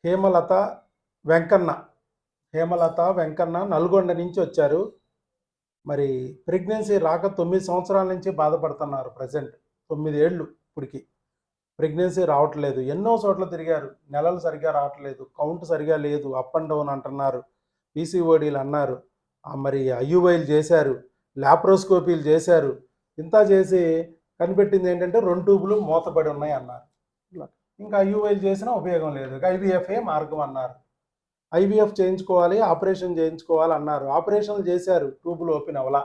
హేమలత వెంకన్న హేమలత వెంకన్న నల్గొండ నుంచి వచ్చారు. మరి ప్రెగ్నెన్సీ రాక 9 సంవత్సరాల నుంచి బాధపడుతున్నారు. ప్రజెంట్ 9 ఏళ్ళు ఇప్పటికి ప్రెగ్నెన్సీ రావట్లేదు. ఎన్నో చోట్ల తిరిగారు, నెలలు సరిగా రావట్లేదు, కౌంట్ సరిగా లేదు, అప్ అండ్ డౌన్ అంటున్నారు, పీసీఓడీలు అన్నారు, మరి ఐయుఐలు చేశారు, ల్యాప్రోస్కోపీలు చేశారు. ఇంత చేసి కనిపెట్టింది ఏంటంటే 2 ట్యూబులు మూతపడి ఉన్నాయి అన్నారు. ఇంకా ఐయుఐలు చేసినా ఉపయోగం లేదు, ఐవీఎఫ్ఏ మార్గం అన్నారు. ఐవీఎఫ్ చేయించుకోవాలి, ఆపరేషన్ చేయించుకోవాలి అన్నారు. ఆపరేషన్లు చేశారు, ట్యూబులు ఓపెన్ అవ్వలా.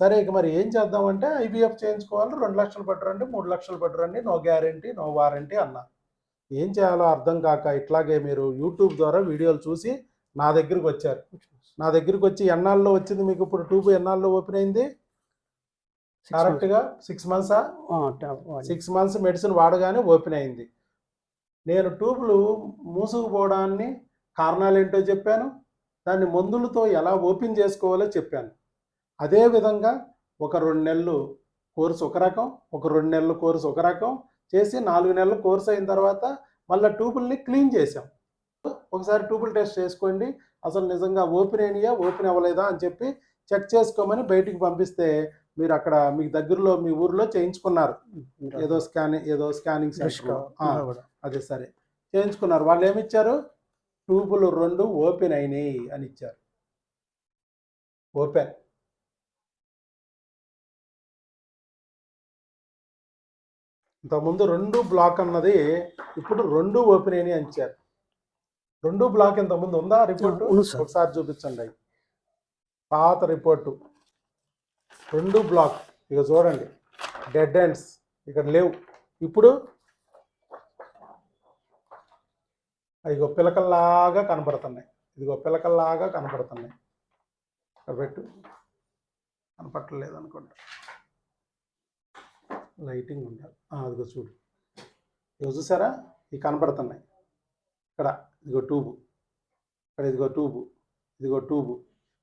సరే ఇక మరి ఏం చేద్దామంటే ఐవీఎఫ్ చేయించుకోవాలి, 2 లక్షలు పట్టురండి, 3 లక్షలు పట్టురండి, నో గ్యారంటీ నో వారంటీ అన్నారు. ఏం చేయాలో అర్థం కాక ఇట్లాగే మీరు యూట్యూబ్ ద్వారా వీడియోలు చూసి నా దగ్గరికి వచ్చారు. నా దగ్గరికి వచ్చి ఎన్నాళ్ళలో వచ్చింది మీకు? ఇప్పుడు ట్యూబ్ ఎన్నాళ్ళలో ఓపెన్ అయింది? కరెక్ట్గా 6 మంత్సా? 6 మంత్స్ మెడిసిన్ వాడగానే ఓపెన్ అయింది. నేను ట్యూబులు మూసుకుపోవడాన్ని కారణాలు ఏంటో చెప్పాను, దాన్ని మందులతో ఎలా ఓపెన్ చేసుకోవాలో చెప్పాను. అదేవిధంగా ఒక 2 నెలలు కోర్సు ఒక రకం, ఒక 2 నెలల కోర్సు ఒక రకం చేసి 4 నెలల కోర్సు అయిన తర్వాత మళ్ళీ ట్యూబుల్ని క్లీన్ చేసాం. ఒకసారి ట్యూబుల్ టెస్ట్ చేసుకోండి, అసలు నిజంగా ఓపెన్ అయినాయా ఓపెన్ అవ్వలేదా అని చెప్పి చెక్ చేసుకోమని బయటికి పంపిస్తే మీరు అక్కడ మీకు దగ్గరలో మీ ఊర్లో చేయించుకున్నారు. ఏదో స్కానింగ్ అదే సరే చేయించుకున్నారు. వాళ్ళు ఏమిచ్చారు? ట్యూబులు 2 ఓపెన్ అయినాయి అని ఇచ్చారు. ఓపెన్. ఇంతకుముందు 2 బ్లాక్ అన్నది ఇప్పుడు 2 ఓపెన్ అయినాయి అని ఇచ్చారు. 2 బ్లాక్ ఇంతకుముందు ఉందా రిపోర్టు? ఒకసారి చూపించండి. అవి పాత రిపోర్టు 2 బ్లాక్. ఇక చూడండి, డెడ్ ఎండ్స్ ఇక్కడ లేవు. ఇప్పుడు ఇదిగో పిలకల్లాగా కనపడుతున్నాయి. ఇదిగో పిలకల్లాగా కనపడుతున్నాయి. ఇక్కడ పెట్టు, కనపట్టలేదు అనుకుంటా, లైటింగ్ ఉండాలి. అదిగో చూడు, ఇదిగో చూసారా, ఇవి కనపడుతున్నాయి. ఇక్కడ ఇదిగో ట్యూబు, ఇక్కడ ఇదిగో ట్యూబు, ఇదిగో ట్యూబు.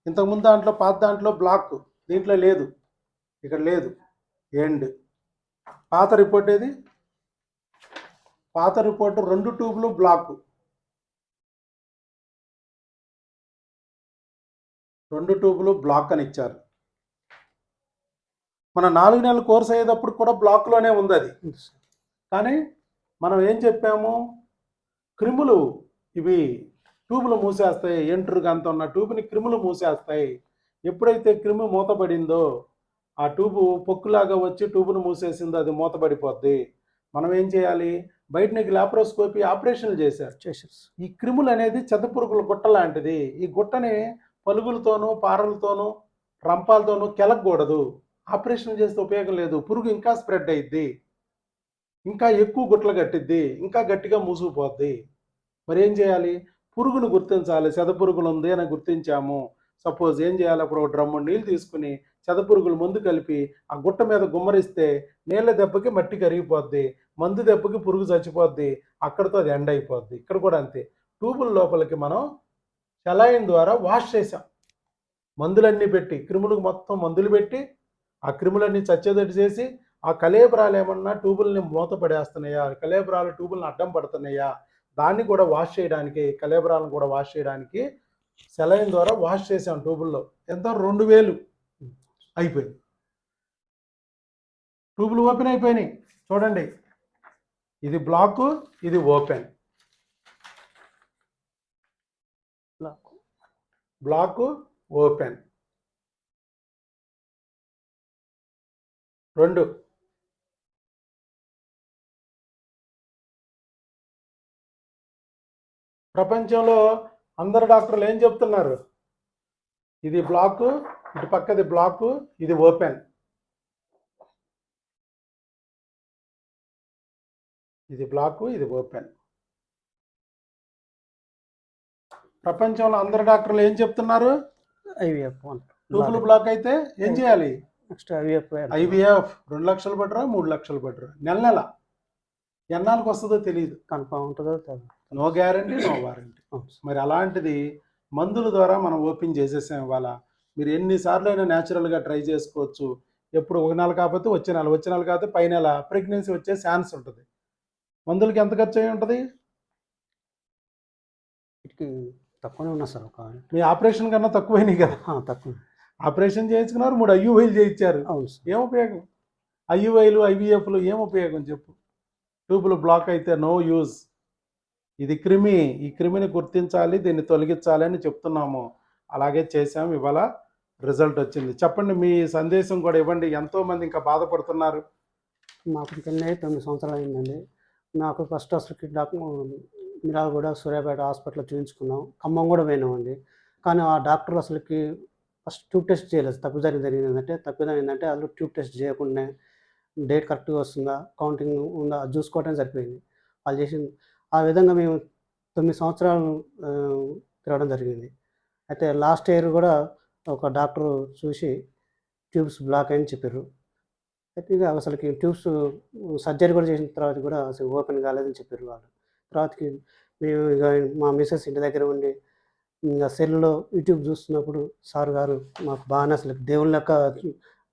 ఇంతకుముందు దాంట్లో పాత దాంట్లో బ్లాక్, దీంట్లో లేదు, ఇక్కడ లేదు. ఎండ్. పాత రిపోర్ట్ ఏది? పాత రిపోర్టు 2 ట్యూబులు బ్లాక్, 2 ట్యూబులు బ్లాక్ అని ఇచ్చారు. మన 4 నెలల కోర్స్ అయ్యేటప్పుడు కూడా బ్లాక్లోనే ఉంది అది. కానీ మనం ఏం చెప్పాము? క్రిములు ఇవి ట్యూబులు మూసేస్తాయి, ఎంట్రుగా అంత ఉన్న ట్యూబ్ని క్రిములు మూసేస్తాయి. ఎప్పుడైతే క్రిమి మూతపడిందో ఆ ట్యూబు పొక్కులాగా వచ్చి ట్యూబును మూసేసిందో అది మూతపడిపోద్ది. మనం ఏం చేయాలి? బయట నీకు లాప్రోస్కోపీ ఆపరేషన్లు చేశారు. ఈ క్రిములు అనేది చెదపురుగుల గుట్ట లాంటిది. ఈ గుట్టని పలుగులతోనూ పారలతోనూ రంపాలతోనూ కెలకూడదు. ఆపరేషన్ చేస్తే ఉపయోగం లేదు. పురుగు ఇంకా స్ప్రెడ్ అయ్యిద్ది, ఇంకా ఎక్కువ గుట్టలు కట్టిద్ది, ఇంకా గట్టిగా మూసుకుపోద్ది. మరి ఏం చేయాలి? పురుగును గుర్తించాలి. చెదపురుగులు ఉంది అని గుర్తించాము. సపోజ్ ఏం చేయాలి? అప్పుడు ఒక డ్రమ్ము నీళ్ళు తీసుకుని చెదపురుగులు ముందు కలిపి ఆ గుట్ట మీద గుమ్మరిస్తే నీళ్ళ దెబ్బకి మట్టి కరిగిపోద్ది, మందు దెబ్బకి పురుగు చచ్చిపోద్ది, అక్కడితో అది ఎండ్ అయిపోద్ది. ఇక్కడ కూడా అంతే. ట్యూబుల లోపలికి మనం సెలైన్ ద్వారా వాష్ చేసాం, మందులన్నీ పెట్టి, క్రిములకు మొత్తం మందులు పెట్టి ఆ క్రిములన్నీ చచ్చేదట్టు చేసి, ఆ కలేబరాలు ఏమన్నా ట్యూబుల్ని మూత పడేస్తున్నాయా, కలేబరాలు ట్యూబుల్ని అడ్డం పడుతున్నాయా, దాన్ని కూడా వాష్ చేయడానికి, కలేబరాలను కూడా వాష్ చేయడానికి సెలైన్ ద్వారా వాష్ చేసాం ట్యూబుల్లో. ఎంత? 2000 అయిపోయింది. ట్యూబులు ఓపెన్ అయిపోయినాయి. చూడండి, ఇది బ్లాకు, ఇది ఓపెన్. Block open 2. ప్రపంచంలో అందరు డాక్టర్లు ఏం చెప్తున్నారు? ఇది బ్లాకు, ఇటు పక్కది బ్లాకు, ఇది ఓపెన్. ఇది బ్లాకు, ఇది ఓపెన్. ప్రపంచంలో అందరు డాక్టర్లు ఏం చెప్తున్నారు? ఐవీఎఫ్. ట్యూబుల్ బ్లాక్ అయితే ఏం చేయాలి? Next IVF. 2 లక్షలు పడరా, 3 లక్షలు పడరా, నెల నెల ఎన్నాళ్ళకి వస్తుందో తెలియదు. కన్ఫర్మ్ ఉంటుందో నో గ్యారంటీ నో వారంటీ. మరి అలాంటిది మందుల ద్వారా మనం ఓపెన్ చేసేసాం. ఇవాళ మీరు ఎన్నిసార్లు అయినా న్యాచురల్గా ట్రై చేసుకోవచ్చు. ఎప్పుడు ఒక నెల కాకపోతే వచ్చే నెల, వచ్చే నెల కాకపోతే పై నెల ప్రెగ్నెన్సీ వచ్చే ఛాన్స్ ఉంటుంది. మందులకి ఎంత ఖర్చు అయి ఉంటుంది? వీటికి తక్కువనే ఉన్నా సార్ ఒక మీ ఆపరేషన్ కన్నా తక్కువైనాయి కదా. తక్కువ. ఆపరేషన్ చేయించుకున్నారు, 3 ఐయుఐలు చేయించారు. అవును సార్. ఏం ఉపయోగం? ఐయుఐలు ఐవీఎఫ్లు ఏం ఉపయోగం చెప్పు? ట్యూబులు బ్లాక్ అయితే నో యూజ్. ఇది క్రిమి. ఈ క్రిమిని గుర్తించాలి, దీన్ని తొలగించాలి అని చెప్తున్నాము. అలాగే చేశాం. ఇవాళ రిజల్ట్ వచ్చింది. చెప్పండి, మీ సందేశం కూడా ఇవ్వండి. ఎంతోమంది ఇంకా బాధపడుతున్నారు. మాకు పెళ్ళి 9 సంవత్సరాలు అయిందండి. నాకు ఫస్ట్ అసలుకి మిర్యాలగూడ సూర్యాపేట హాస్పిటల్‌లో చూయించుకున్నాం. ఖమ్మం కూడా పోయినామండి. కానీ ఆ డాక్టర్ అసలుకి ఫస్ట్ ట్యూబ్ టెస్ట్ చేయలేదు. తప్పిదం ఏందంటే ఆళ్ళు ట్యూబ్ టెస్ట్ చేయకుండానే డేట్ కరెక్ట్‌గా వస్తుందా, కౌంటింగ్ ఉందా అది చూసుకోవటమే సరిపోయింది. వాళ్ళు చేసింది ఆ విధంగా మేము 9 సంవత్సరాలు తిరగడం జరిగింది. అయితే లాస్ట్ ఇయర్ కూడా ఒక డాక్టరు చూసి ట్యూబ్స్ బ్లాక్ అయ్యాయని చెప్పిర్రు. అయితే ఇక అసలుకి ట్యూబ్స్ సర్జరీ కూడా చేసిన తర్వాత కూడా అసలు ఓపెన్ కాలేదని చెప్పిర్రు వాళ్ళు. తర్వాతకి మేము ఇక మా మిసెస్ ఇంటి దగ్గర ఉండి ఇంక సెల్‌లో యూట్యూబ్ చూస్తున్నప్పుడు సార్ గారు మాకు బాగానే అసలు దేవుని లెక్క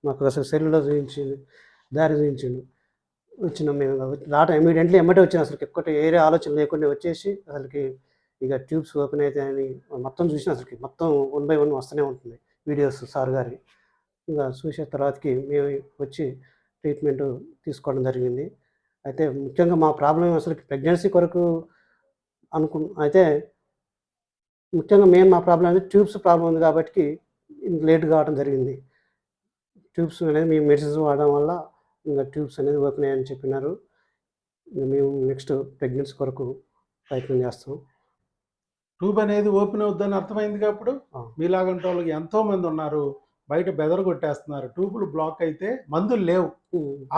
మాకు అసలు సెల్‌లో దారి చూయించిండు. వచ్చినాం మేము ఇమ్మీడియేట్‌లీ ఎమ్మటే వచ్చాను. అసలుకి ఎక్కటి వేరే ఆలోచన లేకుండా వచ్చేసి అసలుకి ఇక ట్యూబ్స్ ఓపెన్ అయితాయని మొత్తం చూసిన అసలుకి మొత్తం 1 బై 1 వస్తూనే ఉంటుంది వీడియోస్ సార్ గారివి. ఇక చూసిన తర్వాతకి మేము వచ్చి ట్రీట్మెంట్ తీసుకోవడం జరిగింది. అయితే ముఖ్యంగా మా ప్రాబ్లమ్ అసలుకి ప్రెగ్నెన్సీ కొరకు అయితే ముఖ్యంగా మా ప్రాబ్లమ్ అనేది ట్యూబ్స్ ప్రాబ్లమ్ ఉంది కాబట్టికి లేట్ కావడం జరిగింది. ట్యూబ్స్ అనేది మేము మెడిసిన్స్ వాడడం వల్ల ఇంక ట్యూబ్స్ అనేది ఓపెన్ అయ్యాయని చెప్పినారు. మేము నెక్స్ట్ ప్రెగ్నెన్సీ కొరకు ప్రయత్నం చేస్తాం. ట్యూబ్ అనేది ఓపెన్ అవుద్దని అర్థమైందిగా ఇప్పుడు. మీలాగంటి వాళ్ళకి ఎంతోమంది ఉన్నారు. బయట బెదరు కొట్టేస్తున్నారు. ట్యూబులు బ్లాక్ అయితే మందులు లేవు,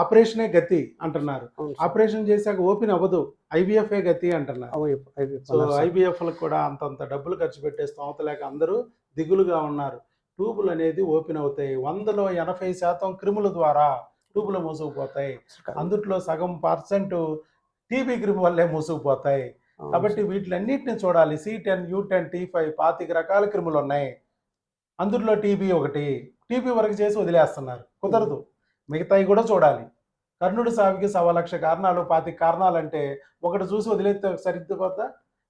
ఆపరేషనే గతి అంటున్నారు. ఆపరేషన్ చేశాక ఓపెన్ అవ్వదు, ఐవీఎఫ్ఏ గతి అంటున్నారు. సో ఐవీఎఫ్లకు కూడా అంతంత డబ్బులు ఖర్చు పెట్టే స్తోమత లేక అందరూ దిగులుగా ఉన్నారు. ట్యూబులు అనేది ఓపెన్ అవుతాయి. 100లో 80% క్రిముల ద్వారా ట్యూబులు మూసుకుపోతాయి. అందుట్లో సగం % టీబీ క్రిమి వల్లే మూసుకుపోతాయి. కాబట్టి వీటిలన్నిటిని చూడాలి. C10, U10, T5 25 రకాల క్రిములు ఉన్నాయి. అందులో టీబీ ఒకటి. టీబీ వరకు చేసి వదిలేస్తున్నారు. కుదరదు, మిగతాయి కూడా చూడాలి. కర్ణుడి సావికి 1,00,000 కారణాలు, 25 కారణాలు అంటే ఒకటి చూసి వదిలేస్తే సరిపోద్దా?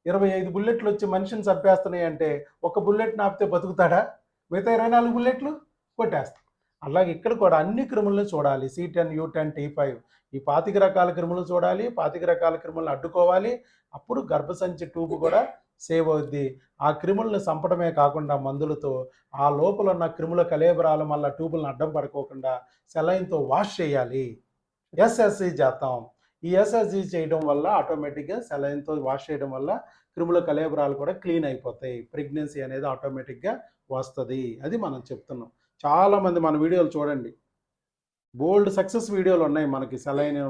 25 బుల్లెట్లు వచ్చి మనిషిని చంపేస్తున్నాయి అంటే ఒక బుల్లెట్ ఆపితే బతుకుతాడా? మిగతా 24 బుల్లెట్లు కొట్టేస్తాం. అలాగే ఇక్కడ కూడా అన్ని క్రిములను చూడాలి. C10, U10, T5 ఈ 25 రకాల క్రిములు చూడాలి. 25 రకాల క్రిములను అడ్డుకోవాలి. అప్పుడు గర్భసంచి ట్యూబ్ కూడా సేవ్ అవుద్ది. ఆ క్రిములను చంపడమే కాకుండా మందులతో ఆ లోపల ఉన్న క్రిముల కళేబరాలు మళ్ళీ ట్యూబులను అడ్డం పడుకోకుండా సెలైన్తో వాష్ చేయాలి. ఎస్ఎస్సి చేస్తాం. ఈ ఎస్ఎస్సి చేయడం వల్ల ఆటోమేటిక్గా సెలైన్తో వాష్ చేయడం వల్ల క్రిముల కళేబరాలు కూడా క్లీన్ అయిపోతాయి. ప్రెగ్నెన్సీ అనేది ఆటోమేటిక్గా వస్తుంది. అది మనం చెప్తున్నాం. చాలామంది మన వీడియోలు చూడండి, బోల్డ్ సక్సెస్ వీడియోలు ఉన్నాయి మనకి. సెలైన్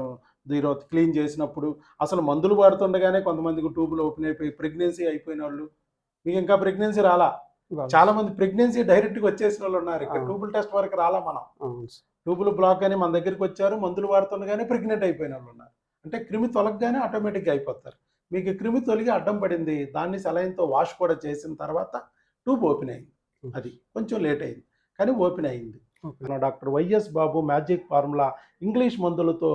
క్లీన్ చేసినప్పుడు అసలు మందులు వాడుతుండగానే కొంతమందికి ట్యూబులు ఓపెన్ అయిపోయి ప్రెగ్నెన్సీ అయిపోయిన వాళ్ళు. మీకు ఇంకా ప్రెగ్నెన్సీ రాలా? చాలా మంది ప్రెగ్నెన్సీ డైరెక్ట్గా వచ్చేసిన వాళ్ళు ఉన్నారు. ఇక్కడ ట్యూబుల్ టెస్ట్ వరకు రాలా. మనం ట్యూబుల్ బ్లాక్ అని మన దగ్గరికి వచ్చారు, మందులు వాడుతుండగానే ప్రెగ్నెంట్ అయిపోయిన వాళ్ళు ఉన్నారు. అంటే క్రిమి తొలగగానే ఆటోమేటిక్గా అయిపోతారు. మీకు క్రిమి తొలగి అడ్డం పడింది, దాన్ని సెలైన్తో వాష్ కూడా చేసిన తర్వాత ట్యూబ్ ఓపెన్ అయింది. అది కొంచెం లేట్ అయింది కానీ ఓపెన్ అయింది. మన డాక్టర్ వైఎస్ బాబు మ్యాజిక్ ఫార్ములా ఇంగ్లీష్ మందులతో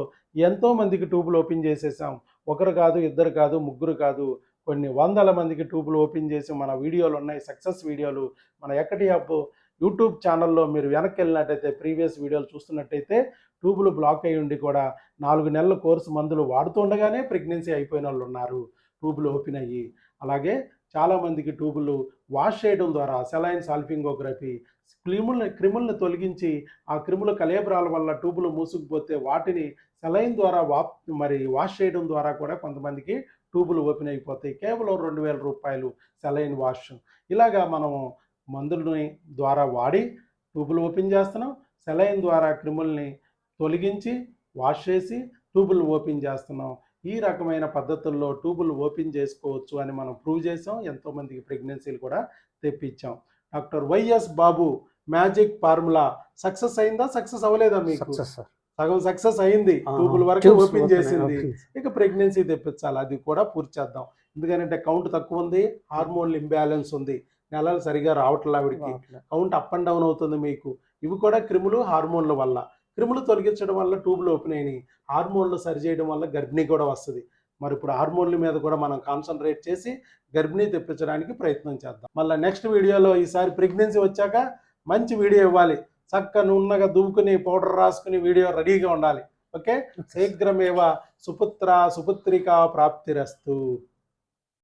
ఎంతోమందికి ట్యూబులు ఓపెన్ చేసేసాం. ఒకరు కాదు, ఇద్దరు కాదు, ముగ్గురు కాదు, కొన్ని వందల మందికి ట్యూబులు ఓపెన్ చేసి మన వీడియోలు ఉన్నాయి, సక్సెస్ వీడియోలు. మన ఎక్కడి హబ్ యూట్యూబ్ ఛానల్లో మీరు వెనక్కి వెళ్ళినట్టయితే ప్రీవియస్ వీడియోలు చూస్తున్నట్టయితే ట్యూబులు బ్లాక్ అయ్యి ఉండి కూడా 4 నెలల కోర్సు మందులు వాడుతుండగానే ప్రెగ్నెన్సీ అయిపోయిన వాళ్ళు ఉన్నారు, ట్యూబులు ఓపెన్ అయ్యి. అలాగే చాలామందికి ట్యూబులు వాష్ చేయడం ద్వారా సెలైన్ సాల్ఫింగోగ్రఫీ క్రిములను తొలగించి ఆ క్రిముల కళేబరాల వల్ల ట్యూబులు మూసుకుపోతే వాటిని సెలైన్ ద్వారా వాష్ చేయడం ద్వారా కూడా కొంతమందికి ట్యూబులు ఓపెన్ అయిపోతాయి. కేవలం 2,000 రూపాయలు సెలైన్ వాష్. ఇలాగా మనము మందులని ద్వారా వాడి ట్యూబులు ఓపెన్ చేస్తున్నాం. సెలైన్ ద్వారా క్రిముల్ని తొలగించి వాష్ చేసి ట్యూబులు ఓపెన్ చేస్తున్నాం. ఈ రకమైన పద్ధతుల్లో ట్యూబులు ఓపెన్ చేసుకోవచ్చు అని మనం ప్రూవ్ చేసాం. ఎంతోమందికి ప్రెగ్నెన్సీలు కూడా తెప్పించాం. డాక్టర్ వైఎస్ బాబు మ్యాజిక్ ఫార్ములా సక్సెస్ అయిందా? సక్సెస్ అవ్వలేదా? మీకు సగం సక్సెస్ అయింది, ట్యూబుల వరకు ఓపెన్ చేసింది. ఇక ప్రెగ్నెన్సీ తెప్పించాలి, అది కూడా పూర్తి చేద్దాం. ఎందుకంటే కౌంట్ తక్కువ ఉంది, హార్మోన్ ఇంబ్యాలెన్స్ ఉంది, నెలలు సరిగా రావట్లే, ఆవిడికి కౌంట్ అప్ అండ్ డౌన్ అవుతుంది మీకు. ఇవి కూడా క్రిములు హార్మోన్ల వల్ల. క్రిములు తొలగించడం వల్ల ట్యూబులు ఓపెన్ అయినాయి, హార్మోన్లు సరిచేయడం వల్ల గర్భిణీ కూడా వస్తుంది. మరి ఇప్పుడు హార్మోన్ల మీద కూడా మనం కాన్సన్ట్రేట్ చేసి గర్భిణీ తెప్పించడానికి ప్రయత్నం చేద్దాం. మళ్ళీ నెక్స్ట్ వీడియోలో ఈసారి ప్రెగ్నెన్సీ వచ్చాక మంచి వీడియో ఇవ్వాలి. చక్కగా నున్నగా దువ్వుకుని పౌడర్ రాసుకుని వీడియో రెడీగా ఉండాలి. ఓకే, శీఘ్రమేవ సుపుత్ర సుపుత్రిక ప్రాప్తిరస్తు.